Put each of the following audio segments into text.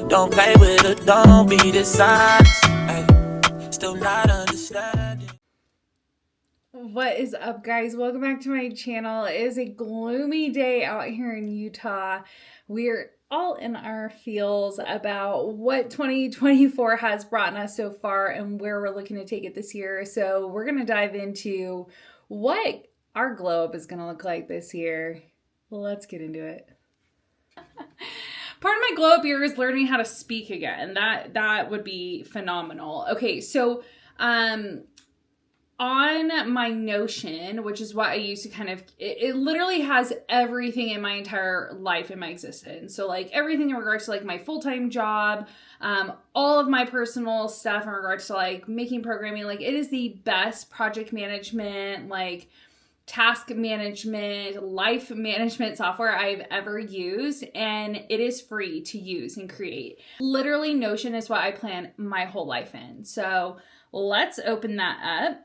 Don't play with it, don't be dishonest. Ay, still not understanding. What is up, guys? Welcome back to my channel. It is a gloomy day out here in Utah. We're all in our feels about what 2024 has brought us so far and where we're looking to take it this year. So we're going to dive into what our glow up is going to look like this year. Let's get into it. Part of my glow up year is learning how to speak again. That would be phenomenal. Okay, so on my Notion, which is what I use to kind of, it literally has everything in my entire life, in my existence. So like everything in regards to like my full-time job, all of my personal stuff in regards to like making programming, like it is the best project management, like task management, life management software I've ever used, and it is free to use and create. Literally, Notion is what I plan my whole life in. So let's open that up.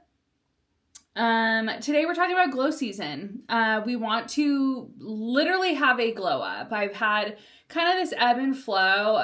Today we're talking about glow season. We want to literally have a glow up. I've had kind of this ebb and flow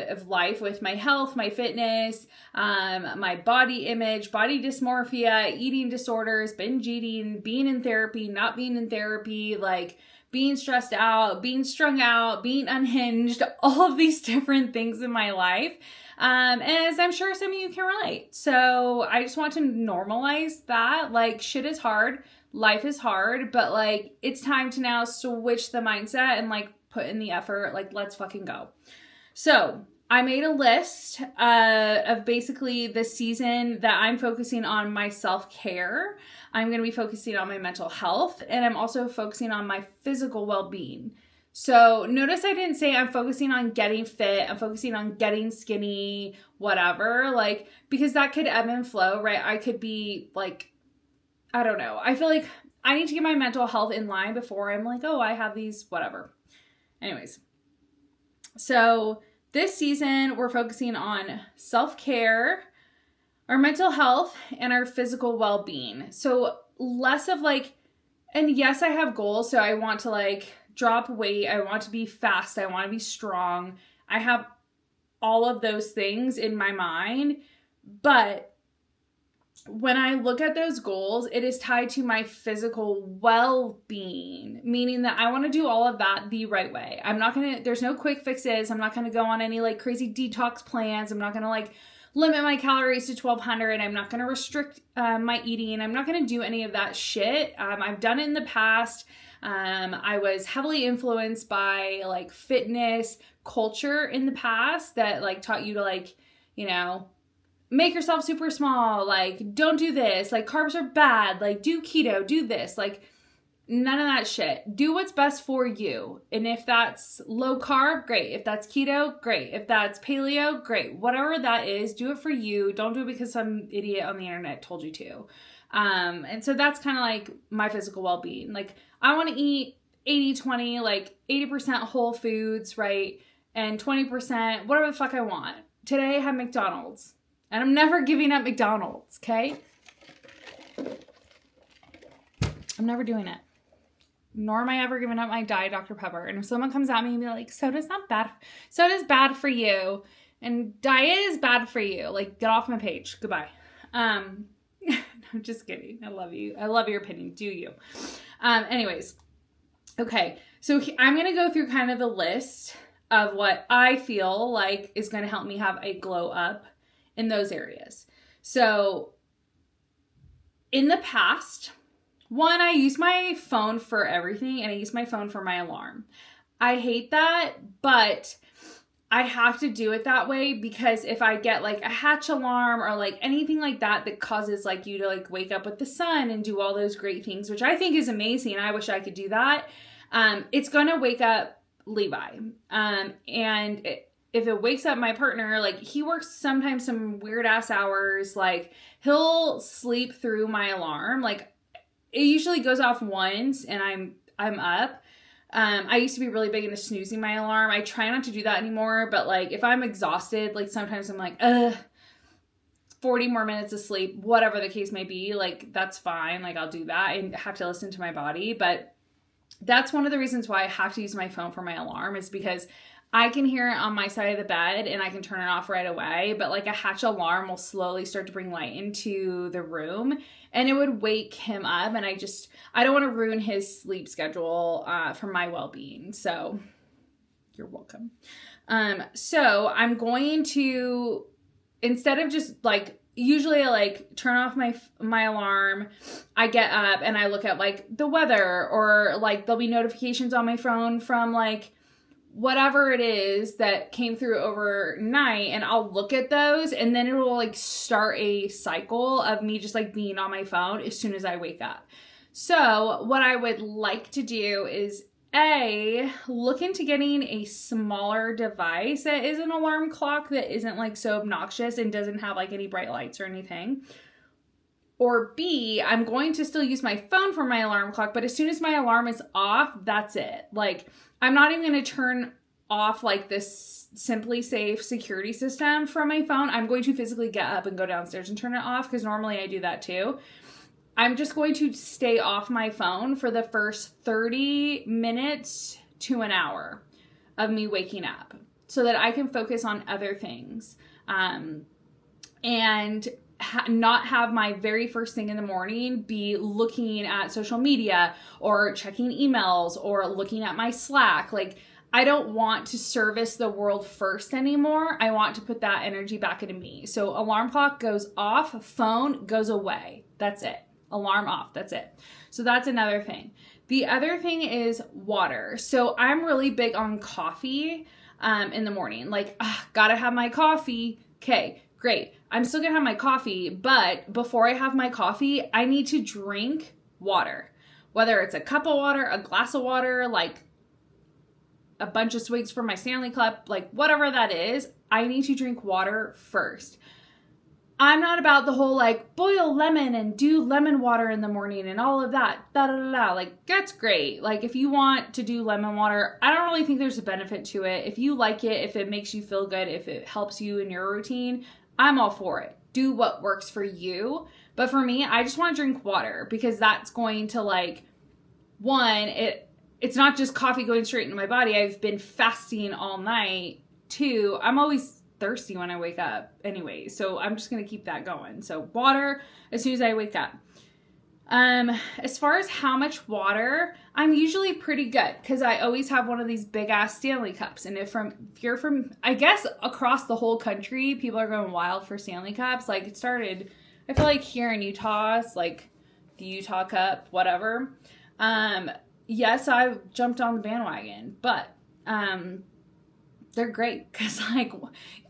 of life with my health, my fitness, my body image, body dysmorphia, eating disorders, binge eating, being in therapy, not being in therapy, like being stressed out, being strung out, being unhinged, all of these different things in my life. As I'm sure some of you can relate. So I just want to normalize that. Like, shit is hard. Life is hard, but like, it's time to now switch the mindset and like put in the effort. Like, let's fucking go. So I made a list of basically the season that I'm focusing on my self-care. I'm going to be focusing on my mental health, and I'm also focusing on my physical well-being. So notice I didn't say I'm focusing on getting fit, I'm focusing on getting skinny, whatever, like, because that could ebb and flow, right? I could be like, I don't know. I feel like I need to get my mental health in line before I'm like, oh, I have these, whatever. Anyways, so this season we're focusing on self-care, our mental health, and our physical well-being. So less of like, and yes, I have goals. So I want to like drop weight. I want to be fast. I want to be strong. I have all of those things in my mind. But when I look at those goals, it is tied to my physical well-being, meaning that I want to do all of that the right way. There's no quick fixes. I'm not going to go on any like crazy detox plans. I'm not going to like limit my calories to 1,200. I'm not going to restrict my eating. I'm not going to do any of that shit. I've done it in the past. I was heavily influenced by like fitness culture in the past that like taught you to like, you know, make yourself super small. Like, don't do this. Like, carbs are bad. Like, do keto, do this. Like, none of that shit. Do what's best for you. And if that's low carb, great. If that's keto, great. If that's paleo, great. Whatever that is, do it for you. Don't do it because some idiot on the internet told you to. And so that's kind of like my physical well-being. Like, I want to eat 80-20, like 80% whole foods, right? And 20%, whatever the fuck I want. Today I had McDonald's. And I'm never giving up McDonald's, okay? I'm never doing it. Nor am I ever giving up my Diet Dr. Pepper. And if someone comes at me and be like, soda's not bad. Soda's bad for you. And diet is bad for you. Like, get off my page. Goodbye. I'm just kidding. I love you. I love your opinion. Do you? Anyways. Okay. So I'm going to go through kind of the list of what I feel like is going to help me have a glow up in those areas. So in the past, one, I use my phone for everything, and I use my phone for my alarm. I hate that, but I have to do it that way because if I get like a hatch alarm or like anything like that causes like you to like wake up with the sun and do all those great things, which I think is amazing. I wish I could do that. It's going to wake up Levi. If it wakes up my partner, like he works sometimes some weird ass hours, like he'll sleep through my alarm. Like it usually goes off once and I'm up. I used to be really big into snoozing my alarm. I try not to do that anymore, but like if I'm exhausted, like sometimes I'm like, 40 more minutes of sleep, whatever the case may be, like that's fine. Like I'll do that. I have to listen to my body, but That's one of the reasons why I have to use my phone for my alarm, is because I can hear it on my side of the bed and I can turn it off right away. But like a Hatch alarm will slowly start to bring light into the room and it would wake him up. And I don't want to ruin his sleep schedule for my well-being. So you're welcome. So I'm going to, instead of just like, usually I like turn off my alarm, I get up and I look at like the weather, or like there'll be notifications on my phone from like whatever it is that came through overnight, and I'll look at those, and then it will like start a cycle of me just like being on my phone as soon as I wake up. So what I would like to do is look into getting a smaller device that is an alarm clock that isn't like so obnoxious and doesn't have like any bright lights or anything. Or B, I'm going to still use my phone for my alarm clock, but as soon as my alarm is off, that's it. Like, I'm not even going to turn off like this Simply Safe security system from my phone. I'm going to physically get up and go downstairs and turn it off, because normally I do that too. I'm just going to stay off my phone for the first 30 minutes to an hour of me waking up so that I can focus on other things. And not have my very first thing in the morning be looking at social media or checking emails or looking at my Slack. Like, I don't want to service the world first anymore. I want to put that energy back into me. So alarm clock goes off, phone goes away. That's it. Alarm off. That's it. So that's another thing. The other thing is water. So I'm really big on coffee in the morning. Like, gotta have my coffee. Okay, great. I'm still gonna have my coffee, but before I have my coffee, I need to drink water. Whether it's a cup of water, a glass of water, like a bunch of swigs from my Stanley Cup, like whatever that is, I need to drink water first. I'm not about the whole like boil lemon and do lemon water in the morning and all of that. Like, that's great. Like, if you want to do lemon water, I don't really think there's a benefit to it. If you like it, if it makes you feel good, if it helps you in your routine, I'm all for it. Do what works for you. But for me, I just want to drink water, because that's going to like, one, it's not just coffee going straight into my body. I've been fasting all night. Two, I'm always thirsty when I wake up anyway. So I'm just going to keep that going. So water as soon as I wake up. As far as how much water, I'm usually pretty good, because I always have one of these big ass Stanley Cups. And if you're from, I guess across the whole country, people are going wild for Stanley Cups. Like, it started, I feel like here in Utah, it's like the Utah Cup, whatever. Yes, I jumped on the bandwagon, but, they're great, because like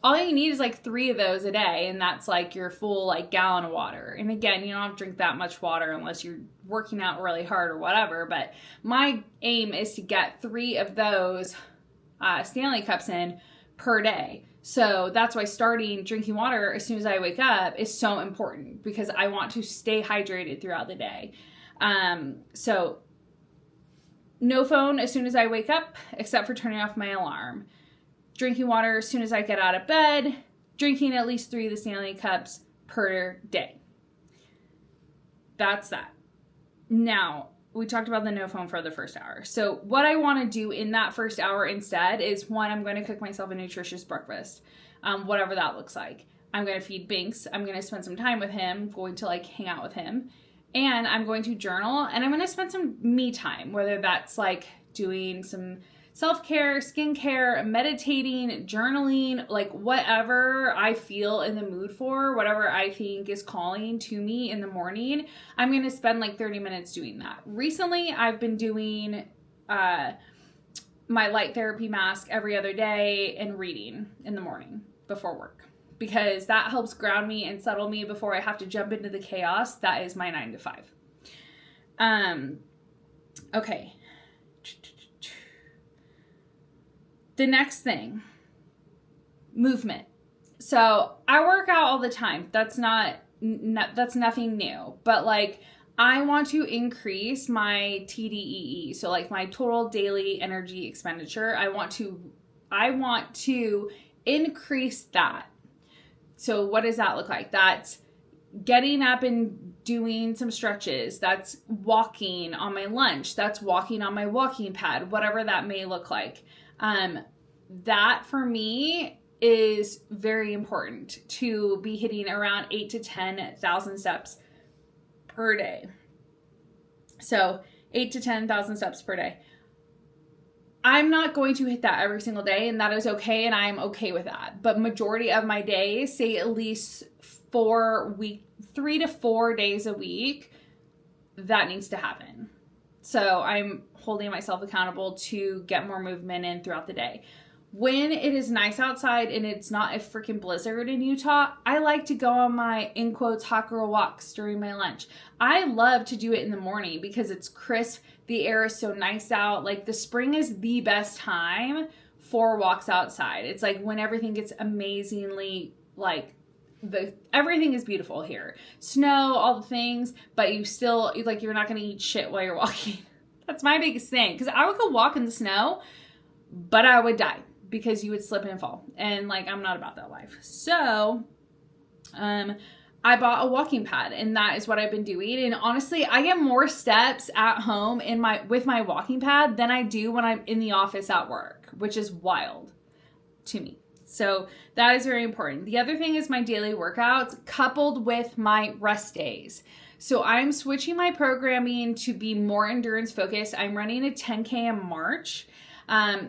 all you need is like 3 of those a day, and that's like your full like gallon of water. And again, you don't have to drink that much water unless you're working out really hard or whatever, but my aim is to get 3 of those Stanley Cups in per day. So that's why starting drinking water as soon as I wake up is so important, because I want to stay hydrated throughout the day. So no phone as soon as I wake up, except for turning off my alarm. Drinking water as soon as I get out of bed. Drinking at least 3 of the Stanley Cups per day. That's that. Now, we talked about the no phone for the first hour. So what I want to do in that first hour instead is, one, I'm going to cook myself a nutritious breakfast, whatever that looks like. I'm going to feed Binks. I'm going to spend some time with him, going to like hang out with him. And I'm going to journal, and I'm going to spend some me time, whether that's like doing some self-care, skincare, meditating, journaling, like whatever I feel in the mood for, whatever I think is calling to me in the morning, I'm going to spend like 30 minutes doing that. Recently, I've been doing my light therapy mask every other day and reading in the morning before work, because that helps ground me and settle me before I have to jump into the chaos that is my 9 to 5. Okay. The next thing, movement. So I work out all the time. That's nothing new, but like, I want to increase my TDEE. So like my total daily energy expenditure. I want to increase that. So what does that look like? That's getting up and doing some stretches. That's walking on my lunch. That's walking on my walking pad, whatever that may look like. That for me is very important, to be hitting around 8 to 10,000 steps per day. So 8 to 10,000 steps per day. I'm not going to hit that every single day, and that is okay, and I'm okay with that. But majority of my days, say at least 3 to 4 days a week, that needs to happen. So I'm holding myself accountable to get more movement in throughout the day. When it is nice outside and it's not a freaking blizzard in Utah, I like to go on my, in quotes, hot girl walks during my lunch. I love to do it in the morning because it's crisp. The air is so nice out. Like, the spring is the best time for walks outside. It's like when everything gets amazingly, like, everything is beautiful here. Snow, all the things, but you still, like, you're not going to eat shit while you're walking. That's my biggest thing. Because I would go walk in the snow, but I would die because you would slip and fall. And, like, I'm not about that life. So, I bought a walking pad, and that is what I've been doing. And honestly, I get more steps at home with my walking pad than I do when I'm in the office at work, which is wild to me. So that is very important. The other thing is my daily workouts coupled with my rest days. So I'm switching my programming to be more endurance focused. I'm running a 10K in March.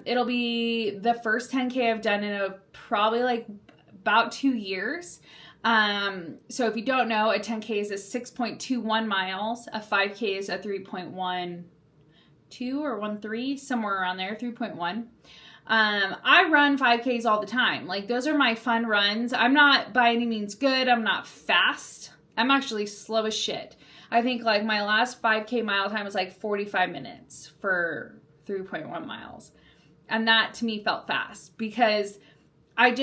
It'll be the first 10K I've done in probably like about 2 years. So if you don't know, a 10K is a 6.21 miles. A 5K is a 3.12 or 13, somewhere around there, 3.1. I run 5Ks all the time. Like, those are my fun runs. I'm not by any means good. I'm not fast. I'm actually slow as shit. I think like my last 5K mile time was like 45 minutes for 3.1 miles. And that to me felt fast because I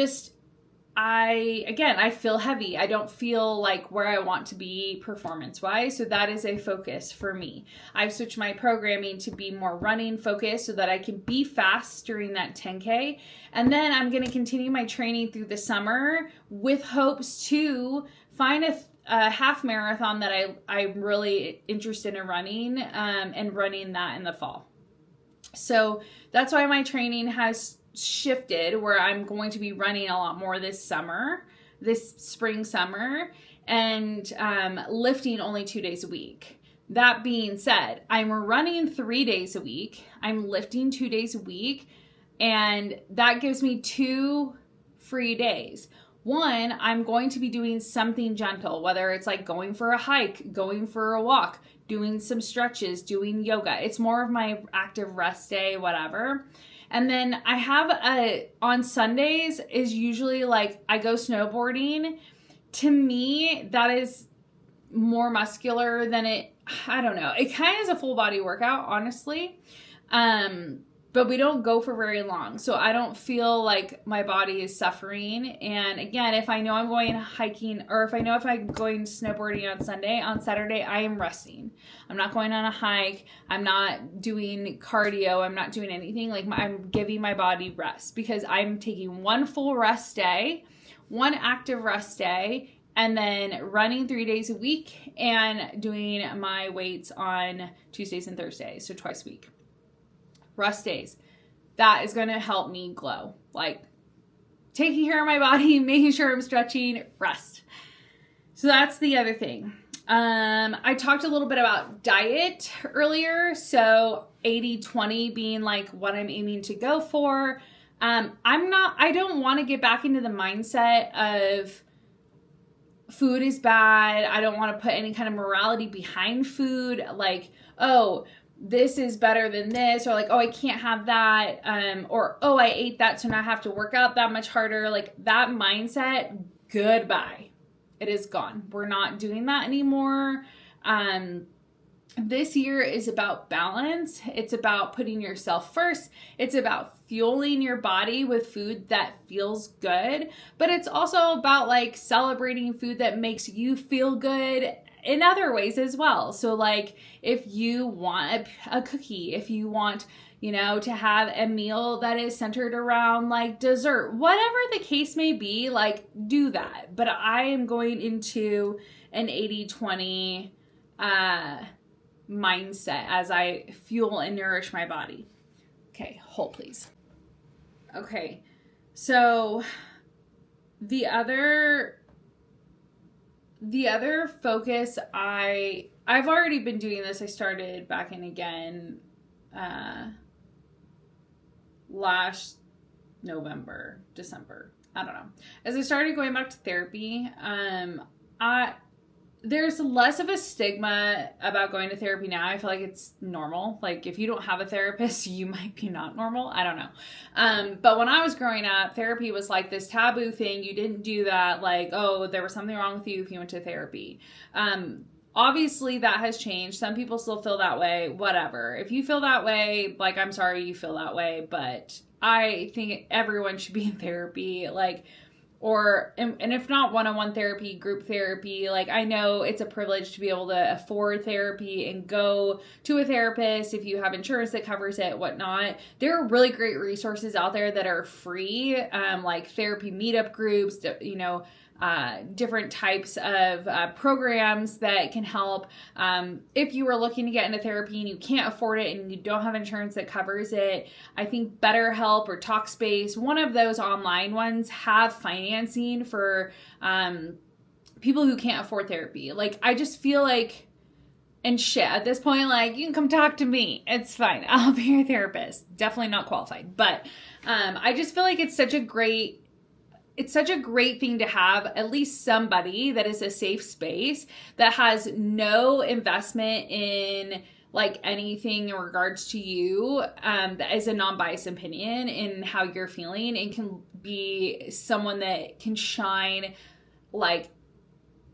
feel heavy. I don't feel like where I want to be performance-wise. So that is a focus for me. I've switched my programming to be more running focused so that I can be fast during that 10K. And then I'm going to continue my training through the summer with hopes to find a half marathon that I'm really interested in running, and running that in the fall. So that's why my training has shifted, where I'm going to be running a lot more this spring, summer, and lifting only 2 days a week. That being said, I'm running 3 days a week. I'm lifting 2 days a week, and that gives me 2 free days. One, I'm going to be doing something gentle, whether it's like going for a hike, going for a walk, doing some stretches, doing yoga. It's more of my active rest day, whatever. And then I have on Sundays is usually like I go snowboarding. To me, that is more muscular than I don't know. It kind of is a full body workout, honestly. But we don't go for very long. So I don't feel like my body is suffering. And again, if I know I'm going hiking, or if I'm going snowboarding on Saturday, I am resting. I'm not going on a hike. I'm not doing cardio. I'm not doing anything. Like, I'm giving my body rest because I'm taking one full rest day, one active rest day, and then running 3 days a week and doing my weights on Tuesdays and Thursdays. So twice a week. Rest days. That is going to help me glow. Like, taking care of my body, making sure I'm stretching, rest. So that's the other thing. I talked a little bit about diet earlier. So 80-20 being like what I'm aiming to go for. I don't want to get back into the mindset of food is bad. I don't want to put any kind of morality behind food. Like, oh, this is better than this, or like, oh, I can't have that, or oh, I ate that, so now I have to work out that much harder. Like, that mindset, goodbye. It is gone. We're not doing that anymore. This year is about balance. It's about putting yourself first. It's about fueling your body with food that feels good, but it's also about like celebrating food that makes you feel good in other ways as well. So like, if you want a cookie, if you want, to have a meal that is centered around like dessert, whatever the case may be, like, do that. But I am going into an 80-20 mindset as I fuel and nourish my body. Okay, hold please. Okay, so the other focus, I've already been doing this. I started back in again last November, December. I don't know. As I started going back to therapy, there's less of a stigma about going to therapy now. I feel like it's normal. Like, if you don't have a therapist, you might be not normal. I don't know. But when I was growing up, therapy was like this taboo thing. You didn't do that. Like, oh, there was something wrong with you if you went to therapy. Obviously, that has changed. Some people still feel that way. Whatever. If you feel that way, like, I'm sorry you feel that way. But I think everyone should be in therapy. Like, and if not one-on-one therapy, group therapy. Like, I know it's a privilege to be able to afford therapy and go to a therapist if you have insurance that covers it, whatnot. There are really great resources out there that are free, like therapy meetup groups, different types of programs that can help. If you are looking to get into therapy and you can't afford it and you don't have insurance that covers it, I think BetterHelp or Talkspace, one of those online ones, have financing for people who can't afford therapy. Like, I just feel like, and shit, at this point, like, you can come talk to me. It's fine. I'll be your therapist. Definitely not qualified. But I just feel like it's such a great thing to have at least somebody that is a safe space that has no investment in like anything in regards to you, that is a non-biased opinion in how you're feeling, and can be someone that can shine like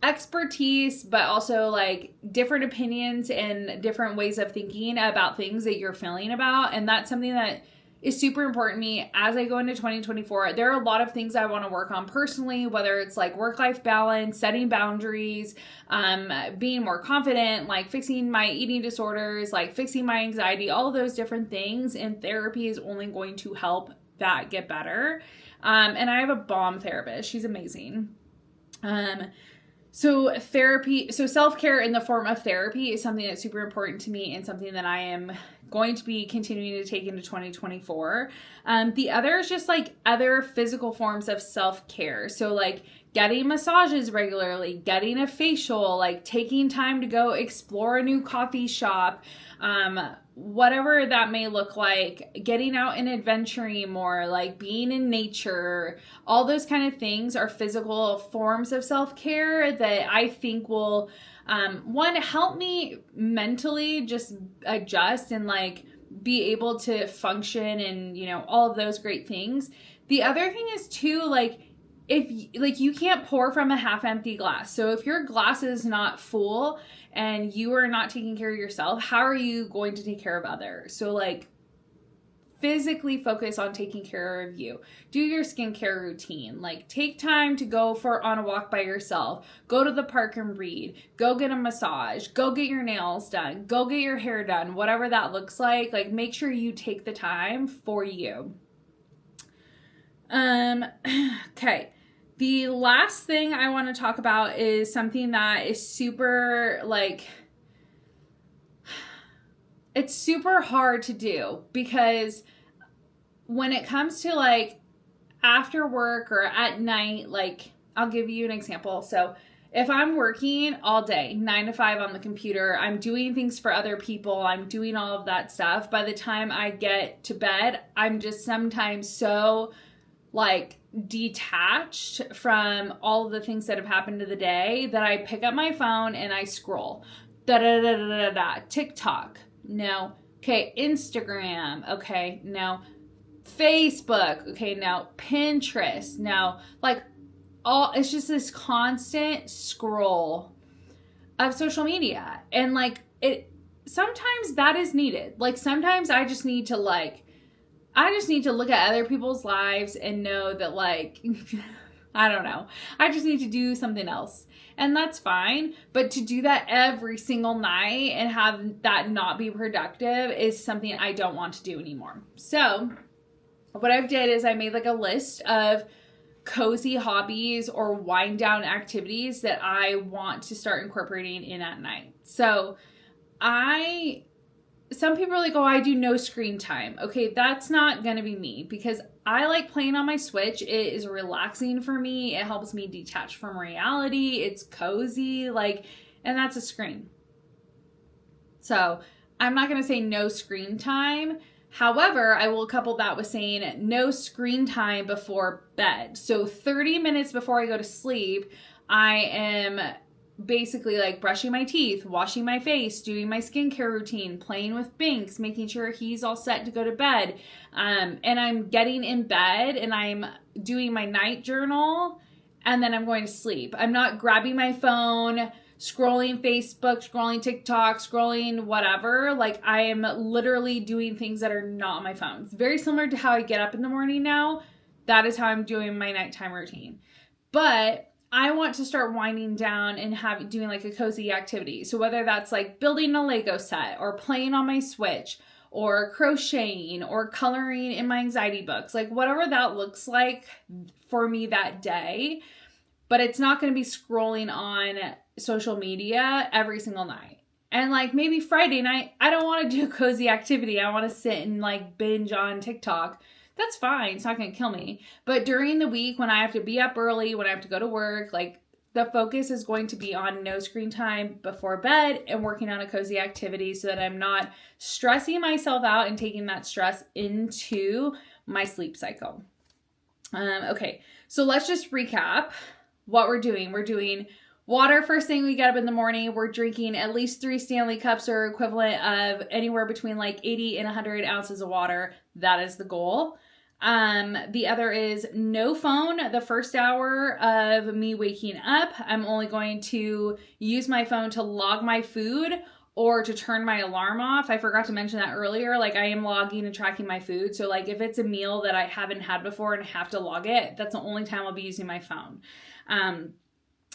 expertise, but also like different opinions and different ways of thinking about things that you're feeling about. And that's something that is super important to me as I go into 2024. There are a lot of things I want to work on personally, whether it's like work-life balance, setting boundaries, being more confident, like fixing my eating disorders, like fixing my anxiety, all of those different things. And therapy is only going to help that get better. And I have a bomb therapist. She's amazing. So self-care in the form of therapy is something that's super important to me and something that I am going to be continuing to take into 2024. The other is just like other physical forms of self-care. So like getting massages regularly, getting a facial, like taking time to go explore a new coffee shop, whatever that may look like, getting out and adventuring more, like being in nature, all those kind of things are physical forms of self-care that I think will, one, help me mentally just adjust and like be able to function and, all of those great things. The other thing is too, like, if like you can't pour from a half empty glass. So if your glass is not full and you are not taking care of yourself, how are you going to take care of others? So like physically focus on taking care of you. Do your skincare routine. Like take time to go on a walk by yourself. Go to the park and read. Go get a massage. Go get your nails done. Go get your hair done. Whatever that looks like. Like make sure you take the time for you. Okay. The last thing I want to talk about is something that is super, like, it's super hard to do, because when it comes to, like, after work or at night, like, I'll give you an example. So if I'm working all day, 9 to 5 on the computer, I'm doing things for other people, I'm doing all of that stuff. By the time I get to bed, I'm just sometimes so, like, detached from all of the things that have happened to the day that I pick up my phone and I scroll. TikTok. No. Okay. Instagram. Okay. No. Facebook. Okay. Now Pinterest. Now, like, it's just this constant scroll of social media. And like sometimes that is needed. Like sometimes I just need to look at other people's lives and know that, like, I don't know. I just need to do something else. And that's fine. But to do that every single night and have that not be productive is something I don't want to do anymore. So what I've did is I made like a list of cozy hobbies or wind down activities that I want to start incorporating in at night. So some people are like, oh, I do no screen time. Okay, that's not going to be me because I like playing on my Switch. It is relaxing for me. It helps me detach from reality. It's cozy, and that's a screen. So I'm not going to say no screen time. However, I will couple that with saying no screen time before bed. So 30 minutes before I go to sleep, I am basically like brushing my teeth, washing my face, doing my skincare routine, playing with Binks, making sure he's all set to go to bed. And I'm getting in bed and I'm doing my night journal and then I'm going to sleep. I'm not grabbing my phone, scrolling Facebook, scrolling TikTok, scrolling whatever. Like I am literally doing things that are not on my phone. It's very similar to how I get up in the morning now. That is how I'm doing my nighttime routine. But I want to start winding down and doing like a cozy activity. So whether that's like building a Lego set or playing on my Switch or crocheting or coloring in my anxiety books, like whatever that looks like for me that day. But it's not going to be scrolling on social media every single night. And like maybe Friday night, I don't want to do a cozy activity. I want to sit and like binge on TikTok. That's fine. It's not going to kill me. But during the week when I have to be up early, when I have to go to work, like the focus is going to be on no screen time before bed and working on a cozy activity so that I'm not stressing myself out and taking that stress into my sleep cycle. Okay, so let's just recap what we're doing. We're doing water first thing we get up in the morning. We're drinking at least 3 Stanley cups or equivalent of anywhere between like 80 and 100 ounces of water. That is the goal. The other is no phone the first hour of me waking up. I'm only going to use my phone to log my food or to turn my alarm off. I forgot to mention that earlier. Like I am logging and tracking my food. So like if it's a meal that I haven't had before and have to log it, that's the only time I'll be using my phone. And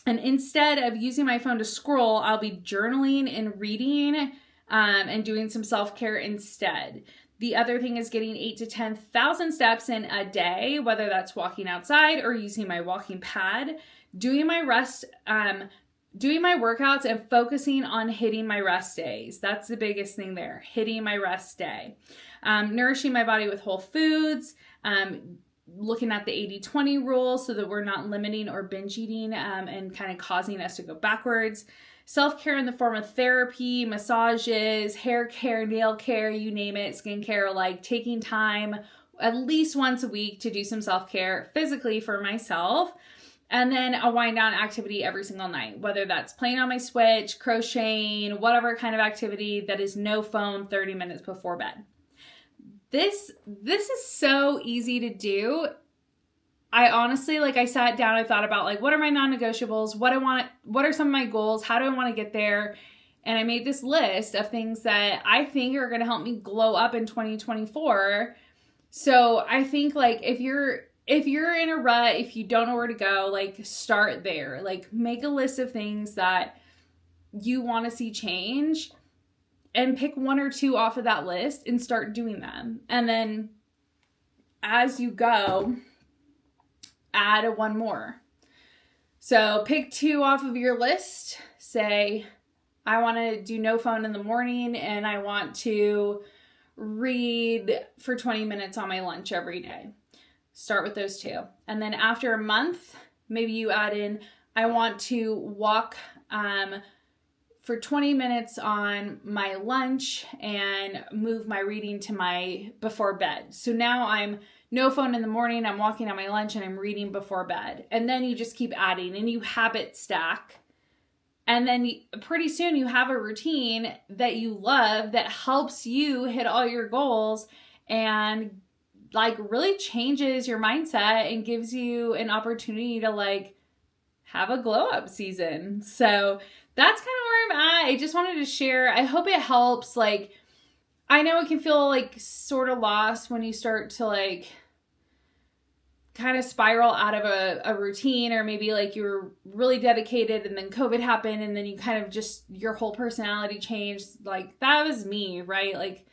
instead of using my phone to scroll, I'll be journaling and reading and doing some self-care instead. The other thing is getting 8,000 to 10,000 steps in a day, whether that's walking outside or using my walking pad, doing my doing my workouts and focusing on hitting my rest days. That's the biggest thing there, hitting my rest day. Nourishing my body with whole foods, looking at the 80-20 rule so that we're not limiting or binge eating and kind of causing us to go backwards. Self-care in the form of therapy, massages, hair care, nail care, you name it, skincare, like taking time at least once a week to do some self-care physically for myself. And then a wind down activity every single night, whether that's playing on my Switch, crocheting, whatever kind of activity that is no phone 30 minutes before bed. This is so easy to do. I honestly, like I sat down, I thought about like, what are my non-negotiables? What are some of my goals? How do I want to get there? And I made this list of things that I think are going to help me glow up in 2024. So I think like if you're in a rut, if you don't know where to go, like start there, like make a list of things that you want to see change and pick 1 or 2 off of that list and start doing them. And then as you go, add 1 more. So pick 2 off of your list. Say, I want to do no phone in the morning and I want to read for 20 minutes on my lunch every day. Start with those 2. And then after a month, maybe you add in, I want to walk for 20 minutes on my lunch and move my reading to my before bed. So now I'm no phone in the morning, I'm walking on my lunch and I'm reading before bed. And then you just keep adding and you habit stack. And then pretty soon you have a routine that you love that helps you hit all your goals and like really changes your mindset and gives you an opportunity to like have a glow up season. So that's kind of where I'm at. I just wanted to share. I hope it helps. Like, I know it can feel like sort of lost when you start to like kind of spiral out of a routine, or maybe like you were really dedicated and then COVID happened and then you kind of just, your whole personality changed. Like that was me, right? Like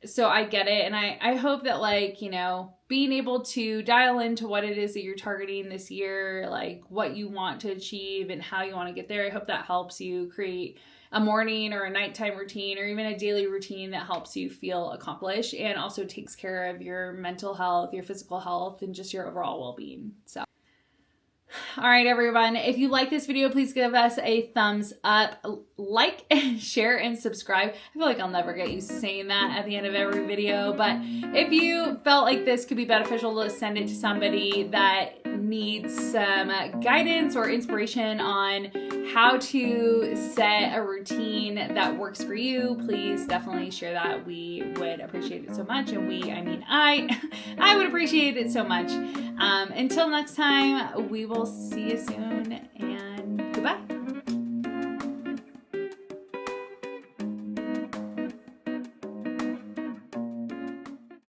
So I get it. And I hope that, like, you know, being able to dial into what it is that you're targeting this year, like what you want to achieve and how you want to get there, I hope that helps you create a morning or a nighttime routine or even a daily routine that helps you feel accomplished and also takes care of your mental health, your physical health, and just your overall well-being. So, all right, everyone. If you like this video, please give us a thumbs up, like, share, and subscribe. I feel like I'll never get used to saying that at the end of every video, but if you felt like this could be beneficial, to send it to somebody that needs some guidance or inspiration on how to set a routine that works for you, please definitely share that. We would appreciate it so much. And I would appreciate it so much. Until next time, we will see you soon, and goodbye.